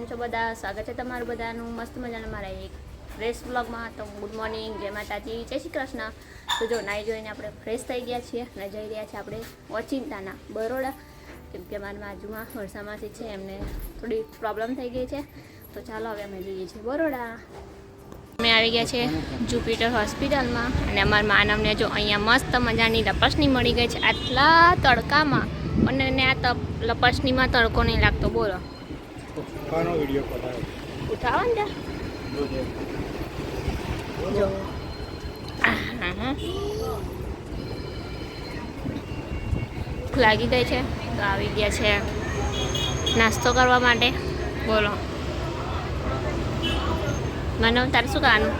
છો બધા? સ્વાગત છે તમારું બધાનું મસ્ત મજાના મારા એક ફ્રેશ વ્લોગમાં. તો ગુડ મોર્નિંગ, જય માતાજી, જય શ્રી કૃષ્ણ. તો જો નાહી જોઈને આપણે ફ્રેશ થઈ ગયા છીએ અને જઈ રહ્યા છીએ આપણે ઓચિંતાના બરોડા, કેમ કે મારા બાજુમાં વરસામાંથી છે, એમને થોડી પ્રોબ્લેમ થઈ ગઈ છે. તો ચાલો હવે અમે જઈએ છીએ બરોડા. અમે આવી ગયા છે જુપિટર હોસ્પિટલમાં અને અમારા માન અમને જો અહીંયા મસ્ત મજાની લપસણી મળી ગઈ છે આટલા તડકામાં. અને આ લપસણીમાં તડકો નહીં લાગતો. બોલો ઉઠાવો ને જો લાગી ગઈ છે. તો આવી ગયા છે નાસ્તો કરવા માટે. બોલો મને તારે શું ખાવાનું?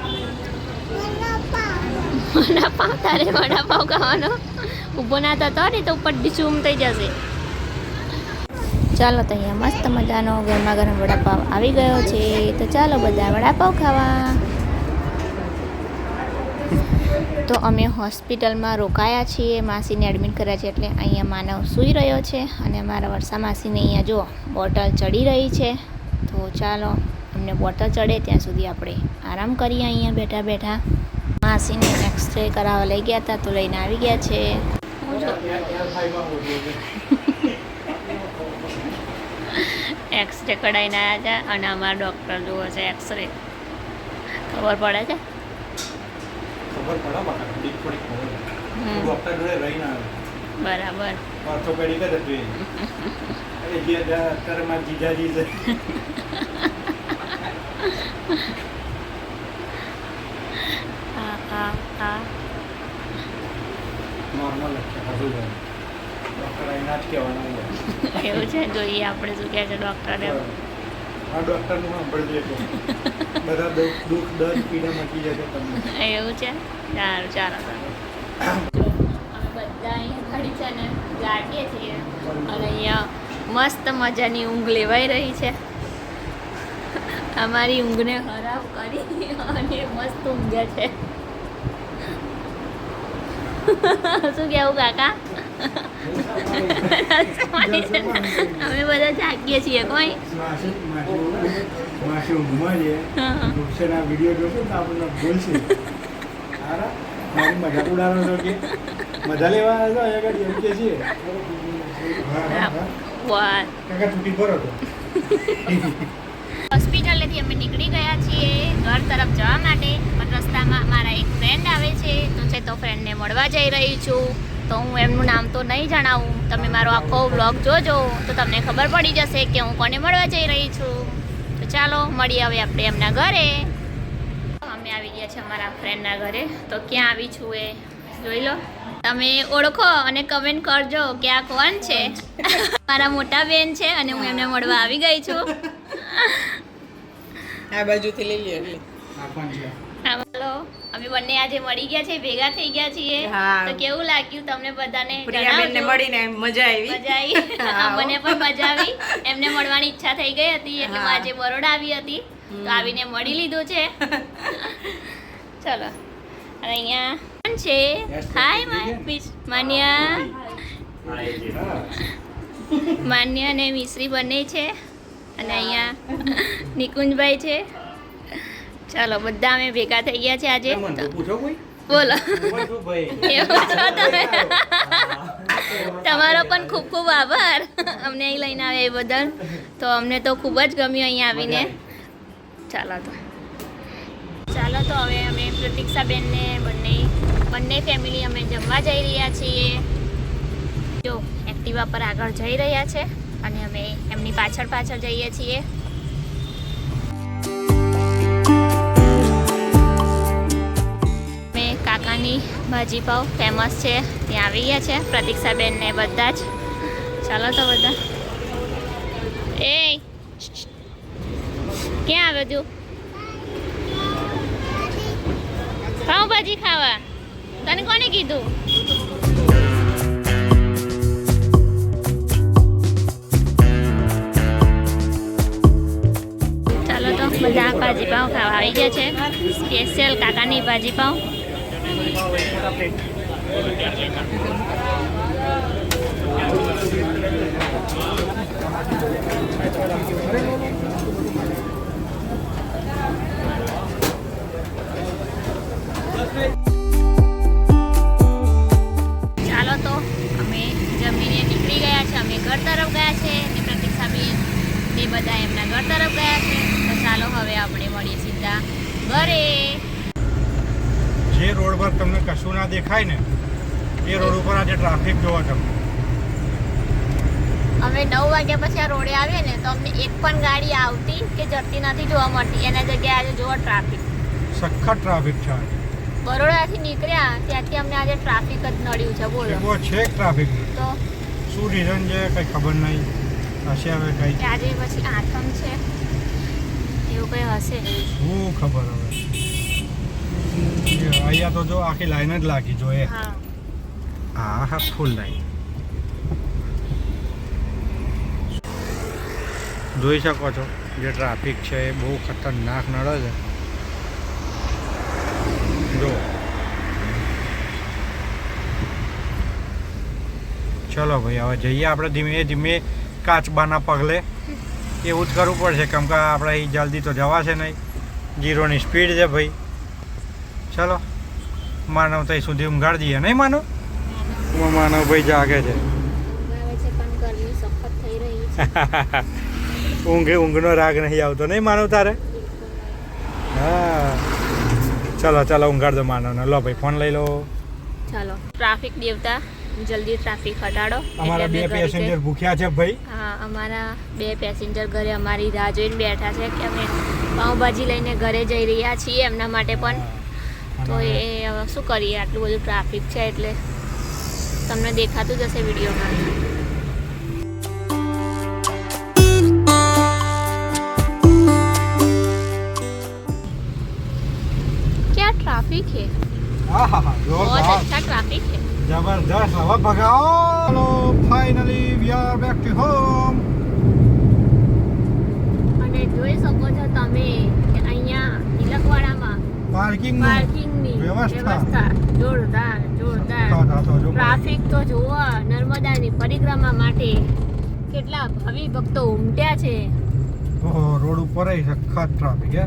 વડાપાવ. તારે વડાપાવ ખાવાનો? ઊભો ના થતો ને તો ઉપર ડીચુમ થઈ જશે. ચાલો તો અહીંયા મસ્ત મજાનો ગરમા ગરમ વડાપાવ આવી ગયો છે. તો ચાલો બધા વડાપાવ ખાવા. તો અમે હોસ્પિટલમાં રોકાયા છીએ, માસીને એડમિટ કર્યા છે, એટલે અહીંયા માનવ સૂઈ રહ્યો છે અને મારા વર્ષા માસીને અહીંયા જો બોટલ ચડી રહી છે. તો ચાલો અમને બોટલ ચડે ત્યાં સુધી આપણે આરામ કરીએ અહીંયા બેઠા બેઠા. માસીને એક્સરે કરાવવા લઈ ગયા હતા તો લઈને આવી ગયા છે. એક્સરે કઢાઈને આવ્યા હતા અને અમારા ડૉક્ટર જુઓ છે એક્સરે. ખબર પડે છે? બરાબર. એવું છે, જોઈએ આપણે શું કહે છે ડૉક્ટરે. એવું છે. સારું ચાલો. અમે બધા અહીંયા ઘડી છે ને લાગીએ છીએ અને અહીંયા મસ્ત મજાની ઊંઘ લેવાઈ રહી છે. અમારી ઊંઘને ખરાબ કરી અને મસ્ત ઊંઘે છે. શું કહેવું કાકા? અમે બધા જાગીએ છીએ. કોઈ હોસ્પિટલેથી અમે નીકળી ગયા છીએ ઘર તરફ જવા માટે, પણ રસ્તામાં મારા એક ફ્રેન્ડ આવે છે તો ફ્રેન્ડને મળવા જઈ રહી છું. તો હું એમનું નામ તો નહીં જણાવું, તમે મારો આખો વ્લોગ જોજો તો તમને ખબર પડી જશે કે હું કોને મળવા જઈ રહી છું. તો ચાલો મળીએ હવે આપણે એમના ઘરે. અમે આવી ગયા છે અમારા ફ્રેન્ડના ઘરે. તો ક્યાં આવી છું એ જોઈ લો. તમે ઓળખો અને કમેન્ટ કરજો કે આ કોણ છે. મારા મોટા બેન છે અને હું એમને મળવા આવી ગઈ છું. આ બાજુથી લઈ લે એટલે હાલો, અમે બંને આજે મળી ગયા છે, ભેગા થઈ ગયા છીએ. તો કેવું લાગ્યું તમને બધાને? પ્રિયાબેનને મળીને મજા આવી. મજા આવી. મને પણ મજા આવી. એમને મળવાની ઈચ્છા થઈ ગઈ હતી એટલે હું આજે બરોડા આવી હતી તો આવીને મળી લીધું છે. ચલો. અને અહીંયા કોણ છે? હાય માન્યા. માન્યા અને મિશ્રી બંને છે અને અહીંયા નિકુંજભાઈ છે. ચાલો બધા અમે ભેગા થઈ ગયા છે આજે. બોલો. તમારો પણ ખૂબ ખૂબ આભાર અમને અહીં લઈને આવે એ બદલ. તો અમને તો ખૂબ જ ગમ્યું અહીંયા આવીને. ચાલો તો હવે અમે પ્રતીક્ષાબેનને બંને ફેમિલી અમે જમવા જઈ રહ્યા છીએ. જો એક્ટિવા પર આગળ જઈ રહ્યા છે અને અમે એમની પાછળ જઈએ છીએ. કાકાની ભાજી પાવ ફેમસ છે ત્યાં આવી ગયા છે પ્રતીક્ષાબેન ને બધા જ. ચાલો તો બધા. એ ક્યાં આવ્યો તું? પાવભાજી ખાવા? તને કોને કીધું? ચાલો તો બધા ભાજી પાવ ખાવા આવી ગયા છે. સ્પેશિયલ કાકાની ભાજી પાવ. ગયા છે, અમે ઘર તરફ ગયા છે અને પ્રતીક્ષાબેન તે બધા એમના ઘર તરફ ગયા છે. તો ચાલો હવે આપણે મળીએ સીધા ઘરે. જે રોડ પર તમને કશું ના દેખાય ને એ રોડ ઉપર આજે ટ્રાફિક જોવો તમે. અમે 9 વાગ્યા પછી આ રોડે આવીએ ને તો અમને એક પણ ગાડી આવતી કે જતી નથી જોવા મળતી. એના જગ્યાએ આજે જોવો ટ્રાફિક, સખત ટ્રાફિક છે આજે. બરોડાથી નીકળ્યા ત્યાંથી અમને આજે ટ્રાફિક જ નડ્યું છે. બોલો એવો છે ટ્રાફિક, તો શું રીઝન છે કઈ ખબર નહીં. હશે હવે કઈ કે આજે પછી આઠમ છે એવું કઈ હશે. શું ખબર હવે. અહીંયા તો જો આખી લાઈન જ લાગી જો એ. હા હા ફૂલ લાઈન જોઈ શકો છો. જે ટ્રાફિક છે એ બહુ ખતરનાક નડે છે. જો ચલો ભાઈ હવે જઈએ આપણે ધીમે ધીમે કાચબાના પગલે. એવું જ કરવું પડશે કેમ કે આપણે અહીં જલ્દી તો જવાશે નહીં. 0ની સ્પીડ છે ભાઈ. ચલો માનવ ત્યાં સુધી ઊંઘાડી દઈએ નહીં માનવ. માનવ ભાઈ જાગે છે. પણ ગરમી સખત થઈ રહી છે. ઊંઘનો રાગ નહીં આવતો નહીં માનવ તારે. હા ચલો ચલો ઊંઘાડ દો માનવને. લો ભાઈ ફોન લઈ લો. ચાલો ટ્રાફિક દેવતા જલ્દી ટ્રાફિક હટાડો. અમારા એટલે 2 અમે ઘરે પેસેન્જર ભૂખ્યા છે ભાઈ. હા અમારા 2 પેસેન્જર ઘરે અમારી રાહ જોઈને બેઠા છે કે અમે પાઉંભાજી લઈને ઘરે જઈ રહ્યા છીએ એમના માટે પણ. તો એ હવે શું કરીએ, આટલું બધું ટ્રાફિક છે એટલે તમને દેખાતું જ હશે વિડીયોમાં. क्या ट्रैफिक है, આહાહા, बहुत જોરદાર. अच्छा ट्रैफिक है. જબરદસ્ત. હવે ભગાવો. ચલો finally we are back to home. અને જોઈ શકો છો તમે કે અહીંયા તિલકવાડામાં પાર્કિંગ પાર્કિંગની વ્યવસ્થા જોરદાર ટ્રાફિક તો જુઓ. નર્મદાની પરિક્રમા માટે કેટલા ભાવિ ભક્તો ઉમટ્યા છે. ઓહો રોડ ઉપર સખત ટ્રાફિક હે.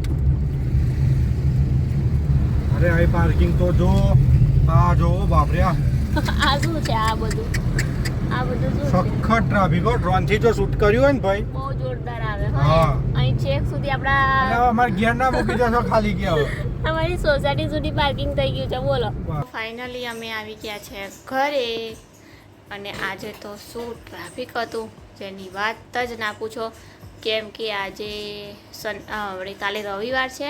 અરે આ પાર્કિંગ તો જો. આ જો બાપરે. આ શું છે આ બધું શું છે? સખત ટ્રાફિક હો. ડ્રોન થી જો શૂટ કર્યું હોય ને ભાઈ બહુ જોરદાર આવે. હા. અહીં છેક સુધી અને આપણા અમારે ઘેર ના મૂકી જશો ખાલી ગયા હવે. અમારી સોસાયટી સુધી પાર્કિંગ થઈ ગયું છે. બોલો. વાહ. ફાઇનલી અમે આવી ગયા છે ઘરે. અને આજે તો શું ટ્રાફિક હતું જેની વાત જ ના પૂછો. કેમ કે આજે કાલે રવિવાર છે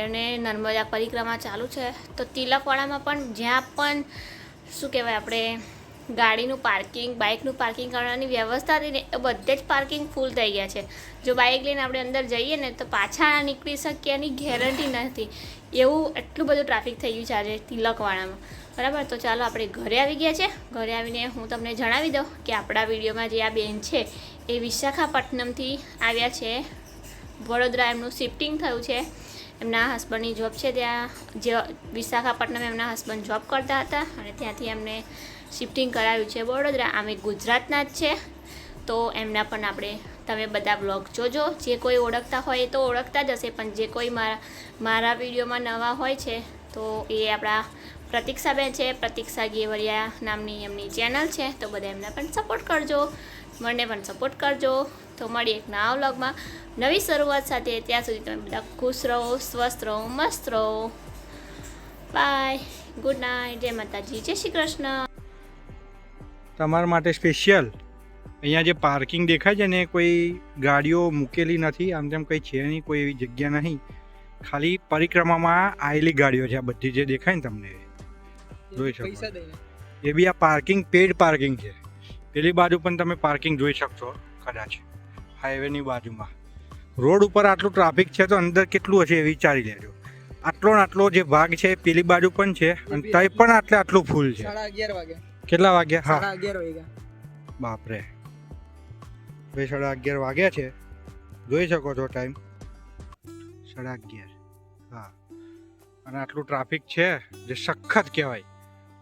અને નર્મદા પરિક્રમા ચાલુ છે. તો તિલકવાડામાં પણ જ્યાં પણ શું કહેવાય આપણે ગાડીનું પાર્કિંગ, બાઇકનું પાર્કિંગ કરવાની વ્યવસ્થા હતી ને એ બધે જ પાર્કિંગ ફૂલ થઈ ગયા છે. જો બાઇક લઈને આપણે અંદર જઈએ ને તો પાછા નીકળી શકીએ એની ગેરંટી નથી. એવું એટલું બધું ટ્રાફિક થઈ ગયું છે આજે તિલકવાડામાં. બરાબર, તો ચાલો આપણે ઘરે આવી ગયા છે. ઘરે આવીને હું તમને જણાવી દઉં કે આપણા વિડીયોમાં જે આ બેન છે એ વિશાખાપટ્ટનમથી આવ્યા છે વડોદરા. એમનું શિફ્ટિંગ થયું છે. એમના હસબન્ડની જોબ છે ત્યાં. જે વિશાખાપટ્ટનમ એમના હસબન્ડ જોબ કરતા હતા અને ત્યાંથી એમને શિફ્ટિંગ કરાવ્યું છે વડોદરા. અમે ગુજરાતના જ છે તો એમના પણ આપણે તમે બધા બ્લોગ જોજો. જે કોઈ ઓળખતા હોય એ તો ઓળખતા જ હશે, પણ જે કોઈ મારા વિડીયોમાં નવા હોય છે તો એ આપણા પ્રતીક્ષાબેન છે. પ્રતીક્ષા ગેવરિયા નામની એમની ચેનલ છે, તો બધા એમને પણ સપોર્ટ કરજો, મને પણ સપોર્ટ કરજો. તો મળીએ એક નવા વ્લોગમાં નવી શરૂઆત સાથે. ત્યાં સુધી તમે બધા ખુશ રહો, સ્વસ્થ રહો, મસ્ત રહો. બાય, ગુડ નાઇટ, જય માતાજી, જય શ્રી કૃષ્ણ. તમારા માટે સ્પેશિયલ અહીંયા જે પાર્કિંગ દેખાય છે ને કોઈ ગાડીઓ મૂકેલી નથી. આમ તેમ કંઈ છે નહીં, કોઈ એવી જગ્યા નહીં. ખાલી પરિક્રમામાં આવેલી ગાડીઓ છે આ બધી જે દેખાય ને તમને જોઈ શકો. એ બી આ પાર્કિંગ પેડ પાર્કિંગ છે. પેલી બાજુ પણ તમે પાર્કિંગ જોઈ શકશો કદાચ હાઈવેની બાજુમાં. રોડ ઉપર આટલું ટ્રાફિક છે તો અંદર કેટલું હશે એ વિચારી લેજો. આટલો ને આટલો જે ભાગ છે પેલી બાજુ પણ છે અને તઈ પણ આટલું ફૂલ છે. 11:30 વાગે. કેટલા વાગ્યા? હા 11:30 વાગ્યા. બાપરે, 11:30 વાગ્યા છે. જોઈ શકો છો ટાઈમ 11:30. હા, અને આટલું ટ્રાફિક છે જે સખત કહેવાય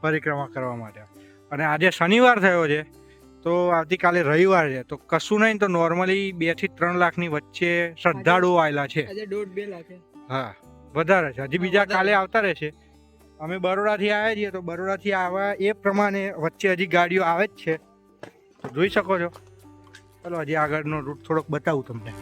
પરિક્રમા કરવા માટે. અને આજે શનિવાર થયો છે તો આવતીકાલે રવિવાર છે તો કશું નહીં તો નોર્મલી 2 થી 3 લાખની વચ્ચે શ્રદ્ધાળુઓ આવેલા છે. આજે 1.5-2 લાખ. હા, વધારે છે. હજી બીજા કાલે આવતા રહેશે. અમે બરોડાથી આવ્યા છીએ તો બરોડાથી આવ્યા એ પ્રમાણે વચ્ચે હજી ગાડીઓ આવે જ છે. તો જોઈ શકો છો. ચલો હજી આગળનો રૂટ થોડોક બતાવું તમને.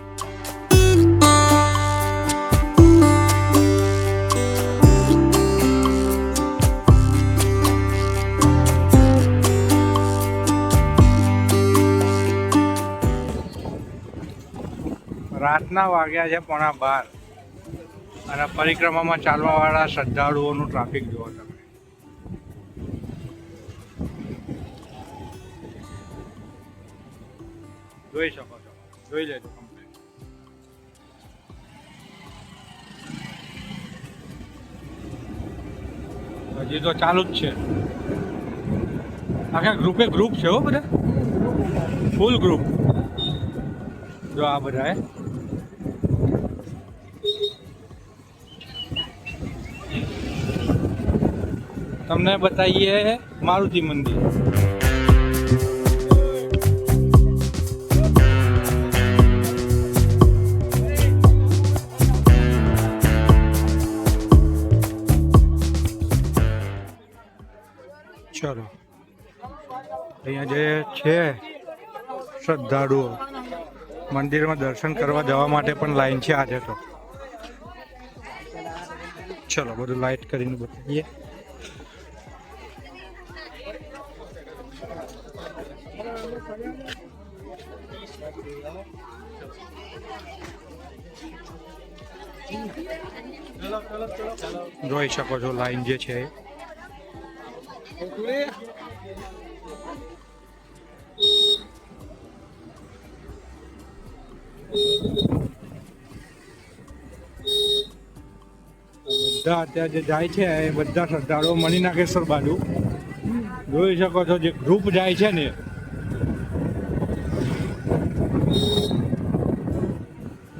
રાતના વાગ્યા છે 12:30 અને પરિક્રમામાં ચાલવાવાળા શ્રદ્ધાળુઓનું ટ્રાફિક જુઓ તમે. જોઈ શકો છો, જોઈ લેજો કમ્પ્લીટ. હજી તો ચાલુ જ છે. આખા ગ્રુપ છે હો બધા, ફૂલ ગ્રુપ. જો આ બધા તમને બતાવીએ મારુતિ મંદિર. ચલો અહીંયા જે છે શ્રદ્ધાળુઓ મંદિરમાં દર્શન કરવા જવા માટે પણ લાઈન છે આજે તો. ચલો બધું લાઈટ કરીને બતાવીએ. જોઈ શકો છો લાઈન જે છે બધા અત્યારે જે જાય છે એ બધા શ્રદ્ધાળુઓ મણિનાગેશ્વર બાજુ. જોઈ શકો છો જે ગ્રુપ જાય છે ને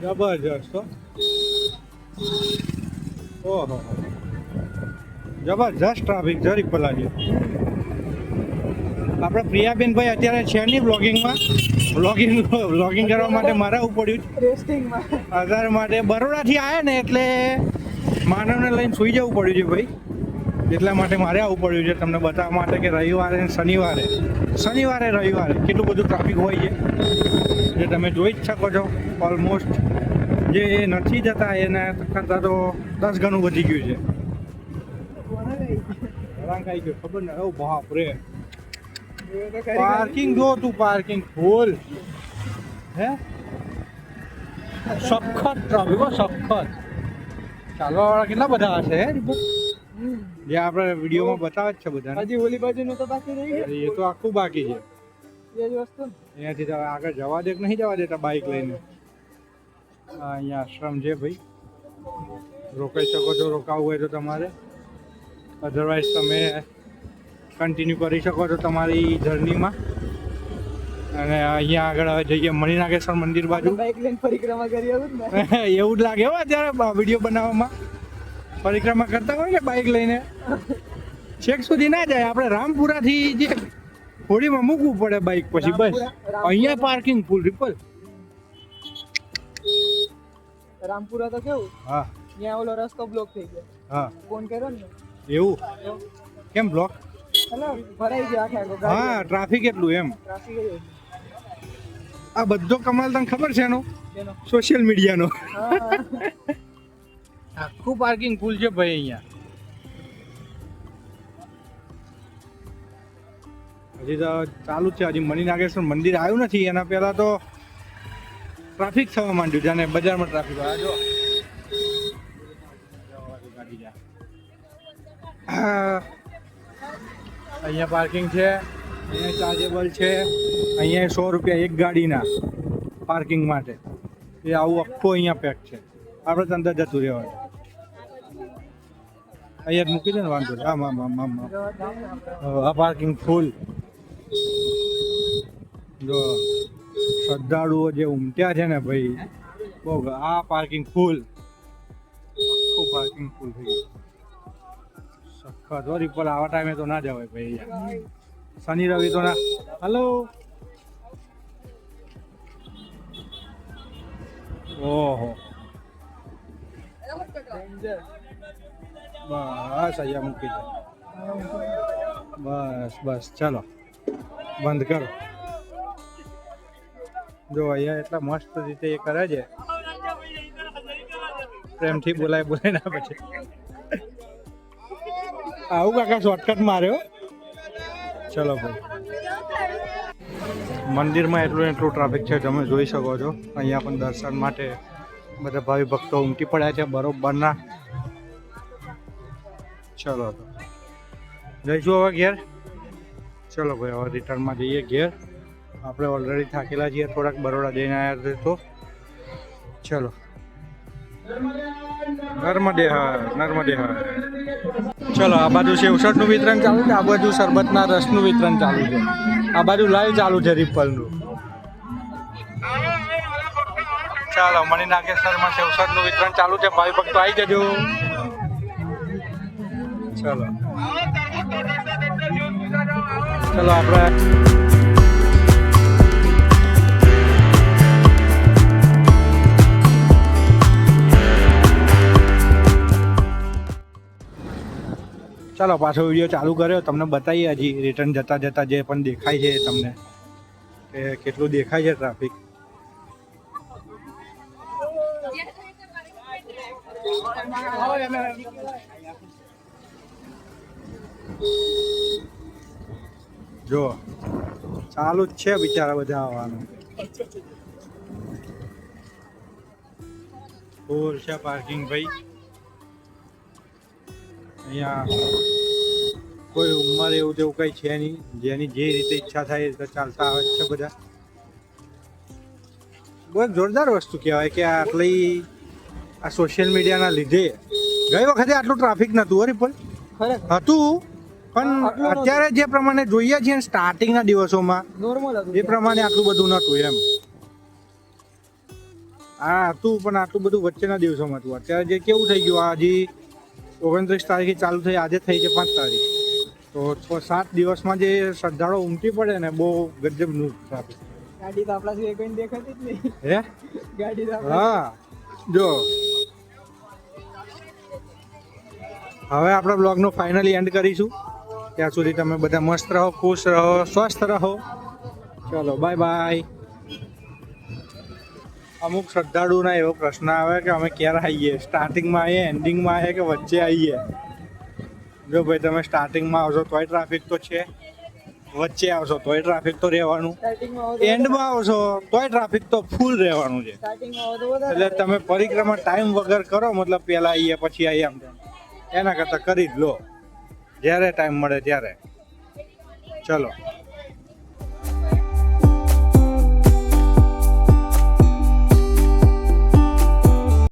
જબરજસ્ત. ઓહો જબરજસ્ત ટ્રાફિક જરી પલાજી. આપણે પ્રિયાબેન ભાઈ અત્યારે છે નહીં બ્લોગિંગમાં. બ્લોગિંગ કરવા માટે મારે આવવું પડ્યું આધાર માટે. બરોડાથી આવ્યા ને એટલે માનવને લઈને સૂઈ જવું પડ્યું છે ભાઈ. એટલા માટે મારે આવવું પડ્યું છે તમને બતાવવા માટે કે રવિવારે અને શનિવારે રવિવારે કેટલું બધું ટ્રાફિક હોય છે જે તમે જોઈ જ શકો છો. ઓલમોસ્ટ જે નથી જતા એના કરતાં તો 10 ગણું વધી ગયું છે. આવી ગયો ખબર ને. ઓ બાપ રે, પાર્કિંગ જો તું, પાર્કિંગ ફૂલ હે. સખત ટ્રાફિક, સખત. ચાલવાવાળા કેટલા બધા હશે હે જે આપણે વિડીયોમાં બતાવે જ છે બધા. હજી ઓલી બાજુનું તો બાકી રહી ગયું. એ તો આખું બાકી છે. એ જ વસ્તુ અહીંયાથી તો આગળ જવા દે કે નહીં જવા દેતા બાઇક લઈને. અહીંયા આશ્રમ છે ભાઈ, રોકાઈ શકો છો. રોકાવું હોય તો તમારે, અધરવાઇઝ તમે કન્ટિન્યુ કરી શકો છો તમારી જર્નીમાં. અને અહીંયા આગળ હવે જઈએ મણિનાગેશ્વર મંદિર બાજુ. બાઇક લઈને પરિક્રમા કરી આવું ને. એવું જ લાગે હો અત્યારે વિડીયો બનાવવામાં. પરિક્રમા કરતા હોય ને બાઇક લઈને છેક સુધી ના જાય. આપણે રામપુરાથી જે હોડીમાં મૂકવું પડે બાઇક, પછી બસ અહીંયા પાર્કિંગ ફૂલ ટ્રિપલ. રામપુરા તો કેવું, હા ત્યાં ઓલો રસ્તો બ્લોક થઈ ગયો. હા ફોન કર્યો ને એવું કેમ બ્લોક? ભરાઈ ગયો આખા. હા ટ્રાફિક એટલું એમ. ટ્રાફિક આ બધો કમાલ તને ખબર છે એનો? સોશિયલ મીડિયાનો. આખું પાર્કિંગ ફૂલ છે ભાઈ અહીંયા. હજી તો ચાલુ જ છે. હજી મણિનાગેશ્વર મંદિર આવ્યું નથી. એના પહેલા તો ટ્રાફિક થવા માંડ્યું છે અને બજારમાં ટ્રાફિક. જો અહીંયા પાર્કિંગ છે, અહીંયા ચાર્જેબલ છે. અહીંયા 100 રૂપિયા એક ગાડીના પાર્કિંગ માટે. એ આવું આખું અહીંયા પેક છે. આપણે તો અંદર જતું રહેવાનું. અહીંયા જ મૂકી દે ને, વાંધો નહીં. આમ આ પાર્કિંગ ફૂલ. જો શ્રદ્ધાળુઓ જે ઉમટ્યા છે ને ભાઈ, બહુ. આ પાર્કિંગ ફૂલ, આખું પાર્કિંગ ફૂલ થઈ ગયું. સખત હો રીપલ. આવા ટાઈમે તો ના જવાય ભાઈ. શનિ રવિ તો ના. હલો, ઓહો બસ અહીંયા મૂકી દે. બસ ચલો બંધ કરો. જો અહીંયા એટલા મસ્ત રીતે એ કરે છે, પ્રેમથી બોલાય ના પછી આવું કાકા શોર્ટકટ માર્યો. ચલો ભાઈ, મંદિરમાં એટલું ટ્રાફિક છે તમે જોઈ શકો છો. અહીંયા પણ દર્શન માટે બધા ભાવિ ભક્તો ઉમટી પડ્યા છે બરોબરના. ચલો તો જઈશું હવે ઘેર. ચલો ભાઈ, હવે રિટર્નમાં જઈએ ઘેર. આપણે ઓલરેડી થાકેલા છીએ, થોડાક બરોડા જઈને આવ્યા તો. ચલો, નર્મદે હર, નર્મદે હર. ચલો, આ બાજુ સેવસરનું વિતરણ ચાલુ છે, આ બાજુ શરબતના રસનું વિતરણ ચાલુ છે, આ બાજુ લાઈવ ચાલુ છે રિપલનું. ચાલો, મણી નાગેશ્વરમાં સેવસરનું વિતરણ ચાલુ છે, ભાઈ ભક્તો આવી જજો. ચલો ચલો આપણે ચાલો પાછો વિડીયો ચાલુ કર્યો. તમને બતાવીએ હજી રિટર્ન જતા જતા જે પણ દેખાય છે તમને કે કેટલું દેખાય છે ટ્રાફિક. જો ચાલુ જ છે બિચારા બધા આવવાનું. ફૂલ છે પાર્કિંગ ભાઈ. અહીંયા કોઈ ઉંમર એવું તેવું કંઈ છે નહીં, જેની જે રીતે ઈચ્છા થાય એ રીતે ચાલતા આવે છે બધા. બહુ જોરદાર વસ્તુ કહેવાય કે આટલી આ સોશિયલ મીડિયાના લીધે. ગઈ વખતે આટલું ટ્રાફિક નહોતું હરી પણ હતું, પણ અત્યારે જે પ્રમાણે જોઈએ છીએ સ્ટાર્ટિંગના દિવસોમાં નોર્મલ હતું એ પ્રમાણે આટલું બધું નહોતું એમ. આ હતું પણ આટલું બધું વચ્ચેના દિવસોમાં હતું. અત્યારે જે કેવું થઈ ગયું, આ હજી 29 તારીખે ચાલુ થઈ, આજે થઈ છે 5 તારીખ, તો 6-7 દિવસમાં જે શ્રદ્ધાળુ ઉમટી પડે ને, બહુ ગજબનું ટ્રાફિક. ગાડી તો આપણા સિવાય કોઈ દેખાતી જ નહીં. હે ગાડી તો હા, જો હવે આપણે બ્લોગનો ફાઇનલી એન્ડ કરીશું. ત્યાં સુધી તમે બધા મસ્ત રહો, ખુશ રહો, સ્વસ્થ રહો. ચલો બાય બાય. અમુક શ્રદ્ધાળુના એવો પ્રશ્ન આવે કે અમે ક્યારે આવીએ, સ્ટાર્ટિંગમાં આવીએ, એન્ડિંગમાં આવીએ કે વચ્ચે આવીએ. જો ભાઈ, તમે સ્ટાર્ટિંગમાં આવશો તોય ટ્રાફિક તો છે, વચ્ચે આવશો તોય ટ્રાફિક તો રહેવાનું, એન્ડમાં આવશો તોય ટ્રાફિક તો ફૂલ રહેવાનું છે. એટલે તમે પરિક્રમા ટાઈમ વગર કરો, મતલબ પહેલાં આવીએ પછી આવીએ આમ એના કરતાં કરી જ લો જ્યારે ટાઈમ મળે ત્યારે. ચલો.